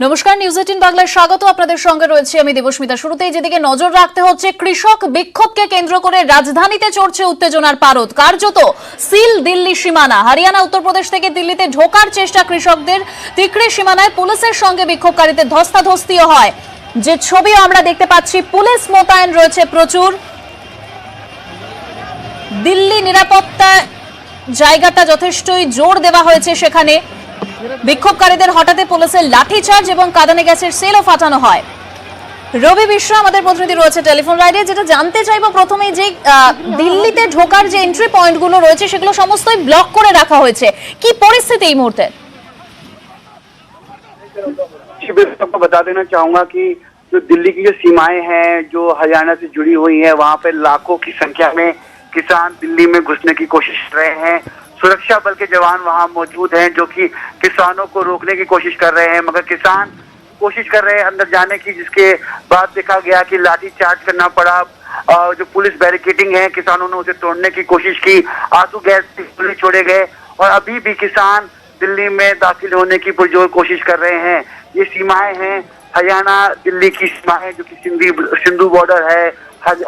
নমস্কার, নিউজ 18 বাংলায় স্বাগত। আপনাদের সঙ্গে রয়েছে আমি দেবস্মিতা। শুরুতেই যেদিকে নজর রাখতে হচ্ছে, কৃষক বিক্ষোভকে কেন্দ্র করে রাজধানীতে চড়ছে উত্তেজনার পারদ। কার্যত সিল দিল্লি সীমানা। হরিয়ানা, উত্তরপ্রদেশ থেকে দিল্লিতে ঢোকার চেষ্টা কৃষকদের। তিকড়ি সীমানায় পুলিশের সঙ্গে বিক্ষোভকারীদের ধস্তাধস্তিও হয়, যে ছবিও আমরা দেখতে পাচ্ছি। পুলিশ মোতায়েন রয়েছে প্রচুর। দিল্লি নিরাপত্তা জায়গাটা যথেষ্টই জোর দেওয়া হয়েছে সেখানে। বিক্ষোভকারীদের হঠাতে পুলিশের লাঠিচার্জ এবং কাঁদানে গ্যাসের সেলও ফাটানো হয়। রবি মিশ্র আমাদের প্রতিনিধি রয়েছে টেলিফোন লাইনে। যেটা জানতে চাইবো প্রথমেই, যে দিল্লিতে ঢোকার যে এন্ট্রি পয়েন্টগুলো রয়েছে সেগুলো সমস্তই ব্লক করে রাখা হয়েছে, কি পরিস্থিতি এই মুহূর্তে? आपको बता देना चाहूंगा कि जो दिल्ली की जो सीमाएं हैं जो हरियाणा से जुड़ी हुई हैं, वहां पे लाखों की संख्या में किसान दिल्ली में घुसने की कोशिश कर रहे हैं। सुरक्षा बल के जवान वहां मौजूद हैं जो कि किसानों को रोकने की कोशिश कर रहे हैं, मगर किसान कोशिश कर रहे हैं अंदर जाने की, जिसके बाद देखा गया कि लाठी चार्ज करना पड़ा। जो पुलिस बैरिकेडिंग है, किसानों ने उसे तोड़ने की कोशिश की, आंसू गैस गोले छोड़े गए और अभी भी किसान दिल्ली में दाखिल होने की पुरजोर कोशिश कर रहे हैं। ये सीमाएं हैं हरियाणा दिल्ली की सीमाएं, जो कि सिंधु बॉर्डर है,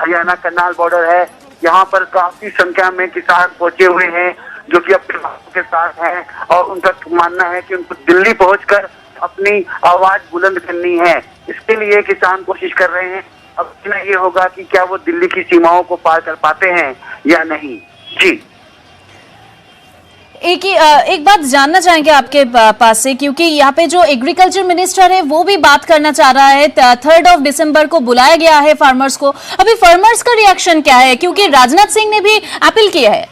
हरियाणा करनाल बॉर्डर है। यहाँ पर काफी संख्या में किसान पहुंचे हुए हैं जो कि अपने के साथ हैं और उनका मानना है कि उनको दिल्ली पहुंचकर अपनी आवाज बुलंद करनी है। इसके लिए किसान कोशिश कर रहे हैं। अब ये होगा कि क्या वो दिल्ली की सीमाओं को पार कर पाते हैं या नहीं। जी, एक बात जानना चाहेंगे आपके पास से, क्योंकि यहाँ पे जो एग्रीकल्चर मिनिस्टर है वो भी बात करना चाह रहा है। 3 दिसंबर को बुलाया गया है फार्मर्स को। अभी फार्मर्स का रिएक्शन क्या है, क्योंकि राजनाथ सिंह ने भी अपील किया है?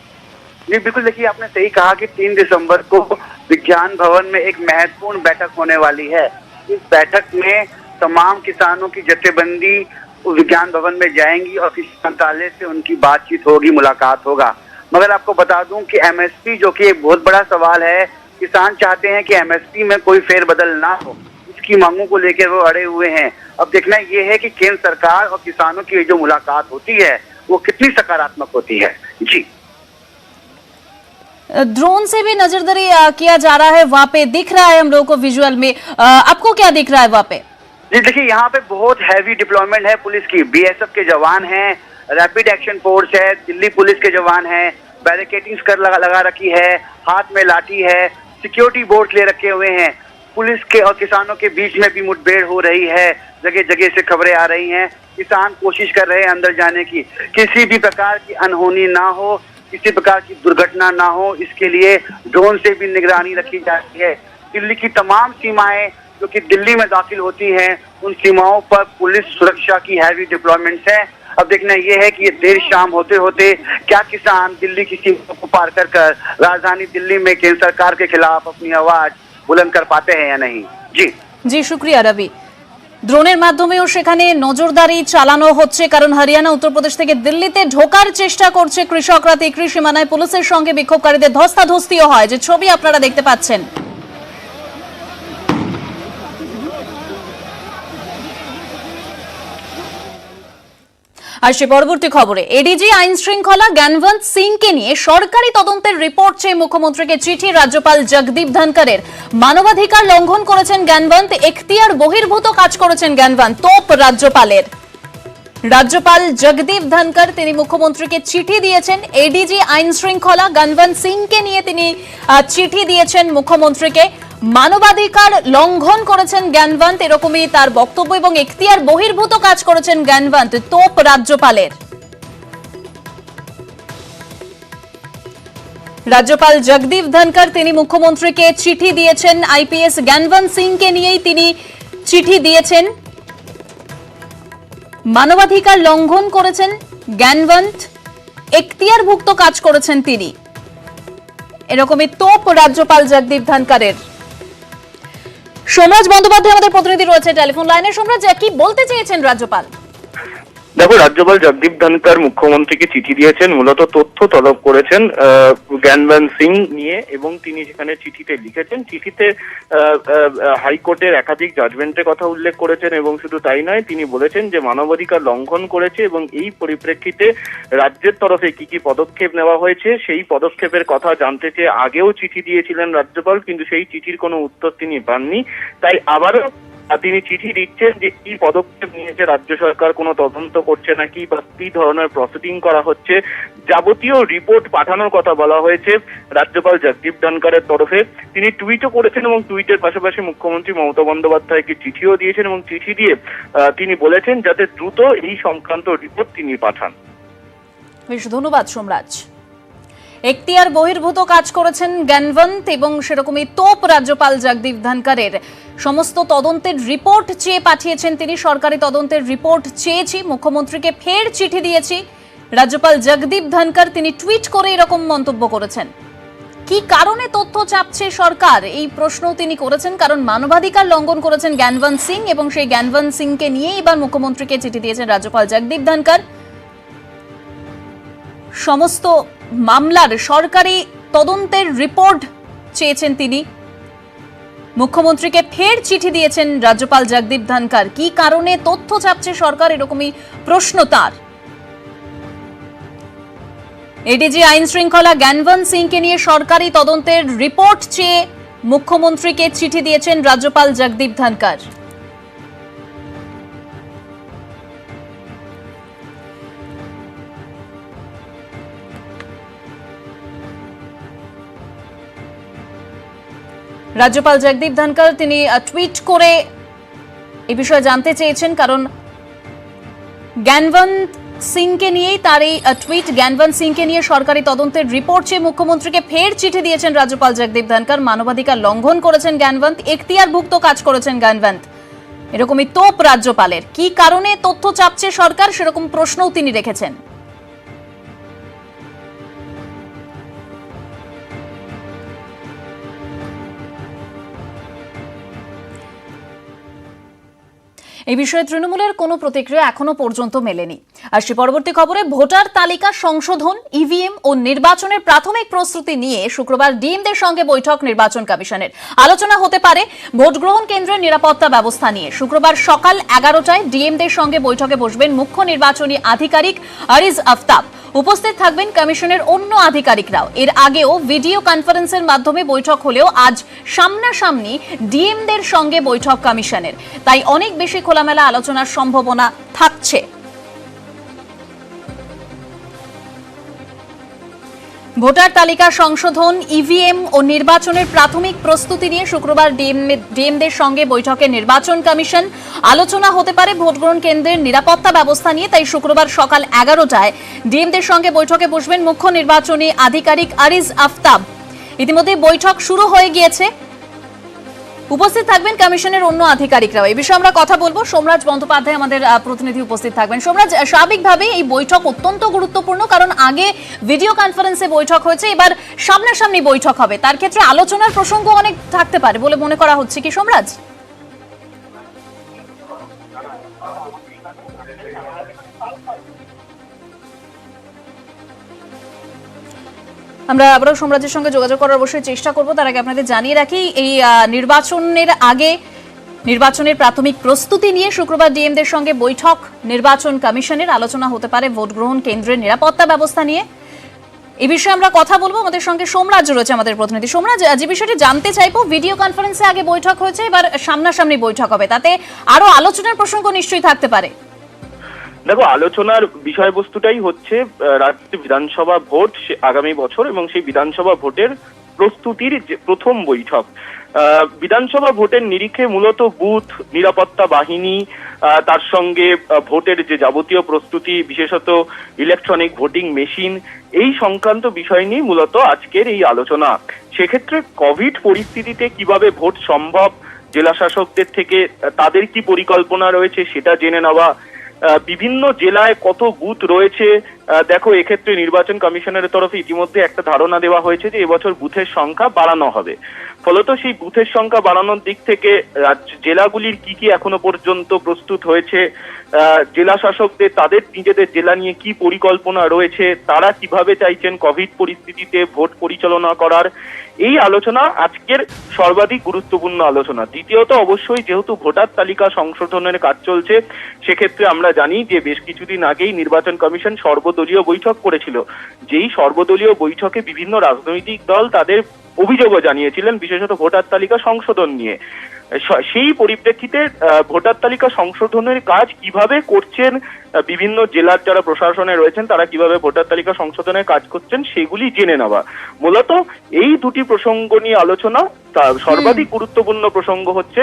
जी बिल्कुल, देखिए आपने सही कहा कि 3 दिसंबर को विज्ञान भवन में एक महत्वपूर्ण बैठक होने वाली है। इस बैठक में तमाम किसानों की जथेबंदी विज्ञान भवन में जाएंगी और कृषि मंत्रालय से उनकी बातचीत होगी, मुलाकात होगा। मगर आपको बता दूं कि एमएसपी, जो कि एक बहुत बड़ा सवाल है, किसान चाहते हैं कि एमएसपी में कोई फेरबदल ना हो। इसकी मांगों को लेकर वो अड़े हुए हैं। अब देखना ये है कि केंद्र सरकार और किसानों की जो मुलाकात होती है वो कितनी सकारात्मक होती है। जी, ड्रोन से भी नजरदारी किया जा रहा है, वहां पे दिख रहा है हम लोगों को विजुअल में। आपको क्या दिख रहा है वहां पे? जी देखिए, यहाँ पे बहुत हैवी डिप्लॉयमेंट है पुलिस की। बीएसएफ के जवान हैं, रैपिड एक्शन फोर्स है, दिल्ली पुलिस के जवान हैं, बैरिकेडिंग्स कर लगा रखी है, हाथ में लाठी है, सिक्योरिटी बोर्ड ले रखे हुए हैं। पुलिस के और किसानों के बीच में भी मुठभेड़ हो रही है, जगह जगह से खबरें आ रही हैं। किसान कोशिश कर रहे हैं अंदर जाने की, किसी भी प्रकार की अनहोनी ना हो, किसी प्रकार की दुर्घटना ना हो, इसके लिए ड्रोन से भी निगरानी रखी जाती है। दिल्ली की तमाम सीमाएं जो कि दिल्ली में दाखिल होती हैं, उन सीमाओं पर पुलिस सुरक्षा की हैवी डिप्लॉयमेंट्स है। अब देखना ये है कि ये देर शाम होते होते क्या किसान दिल्ली की सीमा को पार कर राजधानी दिल्ली में केंद्र सरकार के खिलाफ अपनी आवाज बुलंद कर पाते हैं या नहीं। जी শুক্রিয়া রবি। ড্রোনের মাধ্যমেও সেখানে নজরদারি চালানো হচ্ছে, কারণ হরিয়ানা, উত্তরপ্রদেশ থেকে দিল্লিতে ঢোকার চেষ্টা করছে কৃষকরা। তিকড়ি সীমানায় পুলিশের সঙ্গে বিক্ষোভকারীদের ধস্তাধস্তিও হয়, যে ছবি আপনারা দেখতে পাচ্ছেন। আর সে পরবর্তী খবরে, এডিজি আইন শৃঙ্খলা জ্ঞানবন্ত সিংকে নিয়ে সরকারি তদন্তের রিপোর্ট চেয়ে মুখ্যমন্ত্রীকে চিঠি রাজ্যপাল জগদীপ ধনকরের। মানবাধিকার লঙ্ঘন করেছেন জ্ঞানবন্ত, এখতিয়ার বহির্ভূত কাজ করেছেন জ্ঞানবন্ত, তোপ রাজ্যপালের। রাজ্যপাল জগদীপ ধনকর তিনি মুখ্যমন্ত্রীকে চিঠি দিয়েছেন। এডিজি আইন শৃঙ্খলা জ্ঞানবন্ত সিংকে নিয়ে তিনি চিঠি দিয়েছেন মুখ্যমন্ত্রীকে। মানবাধিকার লঙ্ঘন করেছেন জ্ঞানবন্ত, এরকমই তার বক্তব্য, এবং এখতিয়ার বহির্ভূত কাজ করেছেন জ্ঞানবন্ত, তোপ রাজ্যপালের। রাজ্যপাল জগদীপ ধনকর তিনি মুখ্যমন্ত্রীকে চিঠি দিয়েছেন। আইপিএস জ্ঞানবন্ত সিংকে নিয়েই তিনি চিঠি দিয়েছেন। মানবাধিকার লঙ্ঘন করেছেন জ্ঞানবন্ত, এখতিয়ারভুক্ত কাজ করেছেন তিনি, এরকমই তোপ রাজ্যপাল জগদীপ ধনকরের। সোমরাজ বন্দ্যোপাধ্যায় আমাদের প্রতিনিধি রয়েছে টেলিফোন লাইনে। সোমরাজ, কি বলতে চেয়েছেন রাজ্যপাল? দেখো, রাজ্যপাল জগদীপ ধনকর মুখ্যমন্ত্রীকে চিঠি দিয়েছেন, মূলত তথ্য তলব করেছেন জ্ঞানবন্ত সিং নিয়ে, এবং তিনি সেখানে চিঠিতে লিখেছেন। চিঠিতে হাইকোর্টের একাধিক জাজমেন্টের কথা উল্লেখ করেছেন, এবং শুধু তাই নয়, তিনি বলেছেন যে মানবাধিকার লঙ্ঘন করেছে, এবং এই পরিপ্রেক্ষিতে রাজ্যের তরফে কি কি পদক্ষেপ নেওয়া হয়েছে সেই পদক্ষেপের কথা জানতে চেয়ে আগেও চিঠি দিয়েছিলেন রাজ্যপাল, কিন্তু সেই চিঠির কোনো উত্তর তিনি পাননি। তাই আবারও তিনি চিঠি দিচ্ছেন যে কি পদক্ষেপ নিয়েছে রাজ্য সরকার, কোনো তদন্ত করছে নাকি বা কি ধরনের প্রসিডিং করা হচ্ছে, যাবতীয় রিপোর্ট পাঠানোর কথা বলা হয়েছে রাজ্যপাল জগদীপ ধনকরের তরফে। তিনি টুইটও করেছেন এবং টুইটের পাশাপাশি মুখ্যমন্ত্রী মমতা বন্দ্যোপাধ্যায়কে চিঠিও দিয়েছেন এবং চিঠি দিয়ে তিনি বলেছেন যাতে দ্রুত এই সংক্রান্ত রিপোর্ট তিনি পাঠান। বেশ, ধন্যবাদ সোমরাজ। এখতিয়ার বহির্ভূত কাজ করেছেন জ্ঞানবন্ত এবং সেরকমই তোপ রাজ্যপাল জগদীপ ধনকরের। সমস্ত তদন্তের রিপোর্ট চেয়ে পাঠিয়েছেন তিনি। সরকারি তদন্তের রিপোর্ট চেয়েছি, মুখ্যমন্ত্রীকে ফের চিঠি দিয়েছি। রাজ্যপাল জগদীপ ধনকর তিনি টুইট করে এরকম মন্তব্য করেছেন। কি কারণে তথ্য চাপছে সরকার, এই প্রশ্ন তিনি করেছেন। কারণ মানবাধিকার লঙ্ঘন করেছেন জ্ঞানবন্ত সিং এবং সেই জ্ঞানবন্ত সিংকে নিয়ে এবার মুখ্যমন্ত্রীকে চিঠি দিয়েছেন রাজ্যপাল জগদীপ ধনকর। সমস্ত মামলার সরকারি তদন্তের রিপোর্ট চেয়েছেন তিনি। মুখ্যমন্ত্রীকে ফের চিঠি দিয়েছেন রাজ্যপাল জগদীপ ধনকর। কি কারণে তথ্য চাপছে সরকার, এরকমই প্রশ্ন তার। এডিজি আইন শৃঙ্খলা জ্ঞানবন্ত সিংকে নিয়ে সরকারি তদন্তের রিপোর্ট চেয়ে মুখ্যমন্ত্রীকে চিঠি দিয়েছেন রাজ্যপাল জগদীপ ধনকর। রাজ্যপাল জগদীপ ধনকর তিনি টুইট করে এই বিষয়ে জানতে চেয়েছেন। কারণ জ্ঞানবন্ত সিংকে নিয়েই তার এই টুইট। জ্ঞানবন্ত সিংকে নিয়ে সরকারি তদন্তের রিপোর্ট চেয়ে মুখ্যমন্ত্রীকে ফের চিঠি দিয়েছেন রাজ্যপাল জগদীপ ধনকর। মানবাধিকার লঙ্ঘন করেছেন জ্ঞানবন্ত, এখতিয়ারভুক্ত কাজ করেছেন জ্ঞানবন্ত, এরকমই তোপ রাজ্যপালের। কি কারণে তথ্য চাপছে সরকার, সেরকম প্রশ্নও তিনি রেখেছেন। এই বিষয়ে তৃণমূলের কোনো প্রতিক্রিয়া এখনো পর্যন্ত মেলেনি। আর সে পরবর্তী খবরে, ভোটার তালিকা সংশোধন, ইভিএম ও নির্বাচনের প্রাথমিক প্রস্তুতি নিয়ে শুক্রবার ডিএমদের সঙ্গে বৈঠক নির্বাচন কমিশনের। আলোচনা হতে পারে ভোট গ্রহণ কেন্দ্রের নিরাপত্তা ব্যবস্থা নিয়ে। শুক্রবার সকাল 11টায় ডিএমদের সঙ্গে বৈঠকে বসবেন মুখ্য নির্বাচনী আধিকারিক আরিজ আফতাব। উপস্থিত থাকবেন কমিশনের অন্য আধিকারিকরাও। এর আগেও ভিডিও কনফারেন্সের মাধ্যমে বৈঠক হলেও আজ সামনাসামনি ডিএমদের সঙ্গে বৈঠক কমিশনের। তাই অনেক বেশি খোলামেলা আলোচনার সম্ভাবনা থাকছে। ভোটার তালিকা সংশোধন, ইভিএম ও নির্বাচনের প্রাথমিক প্রস্তুতি নিয়ে শুক্রবার ডিএমদের সঙ্গে বৈঠকে নির্বাচন কমিশন। আলোচনা হতে পারে ভোট গ্রহণ কেন্দ্রের নিরাপত্তা ব্যবস্থা নিয়ে। তাই শুক্রবার সকাল 11টায় ডিএমদের সঙ্গে বৈঠকে বসবেন মুখ্য নির্বাচনী আধিকারিক আরিজ আফতাব। ইতিমধ্যে বৈঠক শুরু হয়ে গিয়েছে। উপস্থিত থাকবেন কমিশনের অন্য আধিকারিকরাও। এই বিষয়ে আমরা কথা বলবো। সোমরাজ বন্দ্যোপাধ্যায় আমাদের প্রতিনিধি উপস্থিত থাকবেন। সোমরাজ, স্বাভাবিকভাবে এই বৈঠক অত্যন্ত গুরুত্বপূর্ণ, কারণ আগে ভিডিও কনফারেন্সে বৈঠক হয়েছে, এবার সামনাসামনি বৈঠক হবে। তার ক্ষেত্রে আলোচনার প্রসঙ্গ অনেক থাকতে পারে বলে মনে করা হচ্ছে, কি সোমরাজ? আমরা আবারও সোমরাজের সঙ্গে যোগাযোগ করার অবশ্যই চেষ্টা করব। তার আগে আপনাদের জানিয়ে রাখি, এই নির্বাচনের আগে নির্বাচনের প্রাথমিক প্রস্তুতি নিয়ে শুক্রবার ডিএমদের সঙ্গে বৈঠক নির্বাচন কমিশনের। আলোচনা হতে পারে ভোট গ্রহণ কেন্দ্রের নিরাপত্তা ব্যবস্থা নিয়ে। এই বিষয়ে আমরা কথা বলবো। আমাদের সঙ্গে সোমরাজ রয়েছে, আমাদের প্রতিনিধি। সোমরাজ, যে বিষয়টি জানতে চাইবো, ভিডিও কনফারেন্সে আগে বৈঠক হয়েছে, এবার সামনাসামনি বৈঠক হবে, তাতে আরো আলোচনার প্রসঙ্গ নিশ্চয়ই থাকতে পারে। দেখো, আলোচনার বিষয়বস্তুটাই হচ্ছে রাজ্য বিধানসভা ভোট আগামী বছর এবং সেই বিধানসভা ভোটের প্রস্তুতির যে প্রথম বৈঠক। বিধানসভা ভোটের নিরিখে মূলত বুথ নিরাপত্তা বাহিনী, তার সঙ্গে ভোটের যে যাবতীয় প্রস্তুতি, বিশেষত ইলেকট্রনিক ভোটিং মেশিন, এই সংক্রান্ত বিষয় নিয়ে মূলত আজকের এই আলোচনা। সেক্ষেত্রে কোভিড পরিস্থিতিতে কিভাবে ভোট সম্ভব, জেলা শাসকদের থেকে তাদের কি পরিকল্পনা রয়েছে সেটা জেনে নেওয়া, বিভিন্ন জেলায় কত বুথ রয়েছে। দেখো, এক্ষেত্রে নির্বাচন কমিশনের তরফে ইতিমধ্যে একটা ধারণা দেওয়া হয়েছে যে এবছর বুথের সংখ্যা বাড়ানো হবে। ফলত সেই বুথের সংখ্যা বাড়ানোর দিক থেকে জেলাগুলির কি কি এখনো পর্যন্ত প্রস্তুত হয়েছে, জেলা শাসকদের তাদের নিজেদের জেলা নিয়ে কি পরিকল্পনা রয়েছে, তারা কিভাবে চাইছেন কোভিড পরিস্থিতিতে ভোট পরিচালনা করার, এই আলোচনা আজকের সর্বাধিক গুরুত্বপূর্ণ আলোচনা। দ্বিতীয়ত, অবশ্যই যেহেতু ভোটার তালিকা সংশোধনের কাজ চলছে, সেক্ষেত্রে আমরা জানি যে বেশ কিছুদিন আগেই নির্বাচন কমিশন সর্বদলীয় বৈঠক করেছিল। যেই সর্বদলীয় বৈঠকে বিভিন্ন রাজনৈতিক দল তাদের অভিযোগও জানিয়েছিলেন, বিশেষত ভোটার তালিকা সংশোধন নিয়ে। সেই পরিপ্রেক্ষিতে ভোটার তালিকা সংশোধনের কাজ কিভাবে করছেন, বিভিন্ন জেলার যারা প্রশাসনে রয়েছেন তারা কিভাবে ভোটার তালিকা সংশোধনের কাজ করছেন সেগুলি জেনে নেওয়া। মূলত এই দুটি প্রসঙ্গ নিয়ে আলোচনা। সর্বাধিক গুরুত্বপূর্ণ প্রসঙ্গ হচ্ছে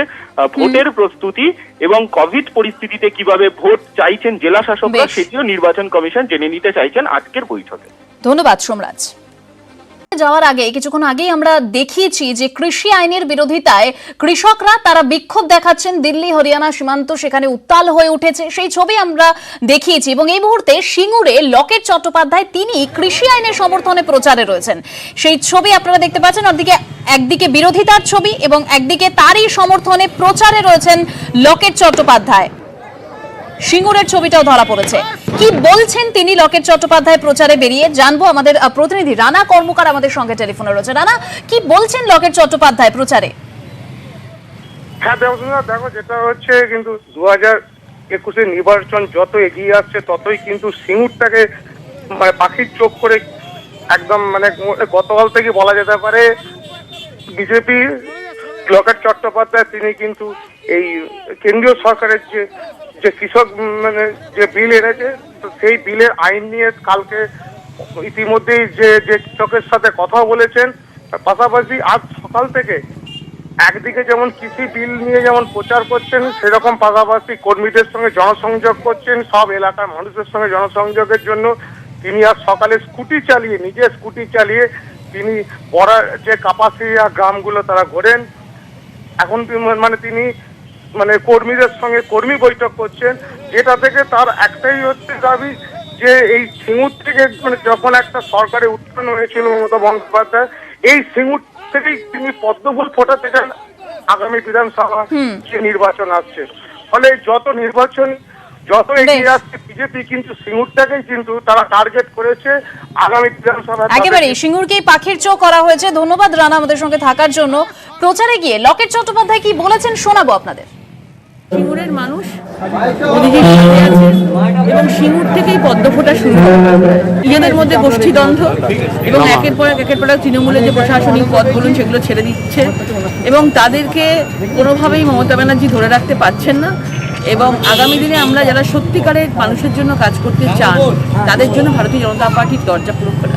ভোটের প্রস্তুতি এবং কোভিড পরিস্থিতিতে কিভাবে ভোট চাইছেন জেলা শাসকরা, সেটিও নির্বাচন কমিশন জেনে নিতে চাইছেন আজকের বৈঠকে। ধন্যবাদ সোমরাজ। যাওয়ার আগে কিছুক্ষণ আগেই আমরা দেখিয়েছি যে কৃষি আইনের বিরোধিতায় কৃষকরা তারা বিক্ষোভ দেখাচ্ছেন, দিল্লি হরিয়ানা সীমান্ত সেখানে উত্তাল হয়ে উঠেছে, সেই ছবি আমরা দেখিয়েছি। এবং এই মুহূর্তে সিঙ্গুরে লকেট চট্টোপাধ্যায় তিনি কৃষি আইনের সমর্থনে প্রচারে রয়েছেন, সেই ছবি আপনারা দেখতে পাচ্ছেন। একদিকে বিরোধিতার ছবি এবং একদিকে তারই সমর্থনে প্রচারে রয়েছেন লকেট চট্টোপাধ্যায়। সিঙ্গুরের ছবিটাও ধরা পড়েছে। কি বলছেন তিনি লকেট চট্টোপাধ্যায় প্রচারে বেরিয়ে, জানবো। আমাদের প্রতিনিধি রানা কর্মকার আমাদের সঙ্গে টেলিফোনে রয়েছে। রানা, কি বলছেন লকেট চট্টোপাধ্যায় প্রচারে? হ্যাঁ দেখো, যেটা হচ্ছে কিন্তু 2021 নির্বাচন যত এগিয়ে আসছে ততই কিন্তু সিঙ্গুরটাকে মানে পাখির চোখ করে একদম মানে গতকাল থেকে বলা যেতে পারে বিজেপি লকেট চট্টোপাধ্যায় তিনি কিন্তু এই কেন্দ্রীয় সরকারের যে কৃষক মানে যে বিল এনেছে সেই বিলের আইন নিয়ে কালকে ইতিমধ্যেই যে কৃষকের সাথে কথা বলেছেন। পাশাপাশি আজ সকাল থেকে একদিকে যেমন কৃষি বিল নিয়ে যেমন প্রচার করছেন, সেরকম পাশাপাশি কর্মীদের সঙ্গে জনসংযোগ করছেন, সব এলাকার মানুষের সঙ্গে জনসংযোগের জন্য তিনি আজ সকালে নিজে স্কুটি চালিয়ে তিনি পড়ার যে কাপাসিয়া গ্রামগুলো তারা ঘোরেন। এখন মানে তিনি মানে কর্মীদের সঙ্গে কর্মী বৈঠক করছেন, যেটা থেকে তার একটাই হচ্ছে দাবি যে এই সিঙ্গুর থেকে মানে যখন একটা সরকারে উত্থান হয়েছিল মমতা বন্দ্যোপাধ্যায়, এই সিঙ্গুর থেকেই তিনি পদ্মফুল ফোটাতে চান আগামী বিধানসভা যে নির্বাচন আসছে। ফলে যত এগিয়ে আসছে বিজেপি কিন্তু সিঙ্গুরটাকেই কিন্তু তারা টার্গেট করেছে আগামী বিধানসভা। একেবারে সিঙ্গুরকেই পাখির চোখ করা হয়েছে। ধন্যবাদ রানা আমাদের সঙ্গে থাকার জন্য। প্রচারে গিয়ে লকেট চট্টোপাধ্যায় কি বলেছেন শোনাবো আপনাদের। সিঙ্গুরের মানুষ মোদিজির সাথে আছে এবং সিঙ্গুর থেকেই পদ্ম ফোটা শুরু নিজেদের মধ্যে গোষ্ঠীদ্বন্দ্ব এবং একের পর এক তৃণমূলের যে প্রশাসনিক পদ বলুন সেগুলো ছেড়ে দিচ্ছে এবং তাদেরকে কোনোভাবেই মমতা ব্যানার্জি ধরে রাখতে পারছেন না। এবং আগামী দিনে আমরা যারা সত্যিকারের মানুষের জন্য কাজ করতে চান তাদের জন্য ভারতীয় জনতা পার্টির দরজা পুরো খোলা।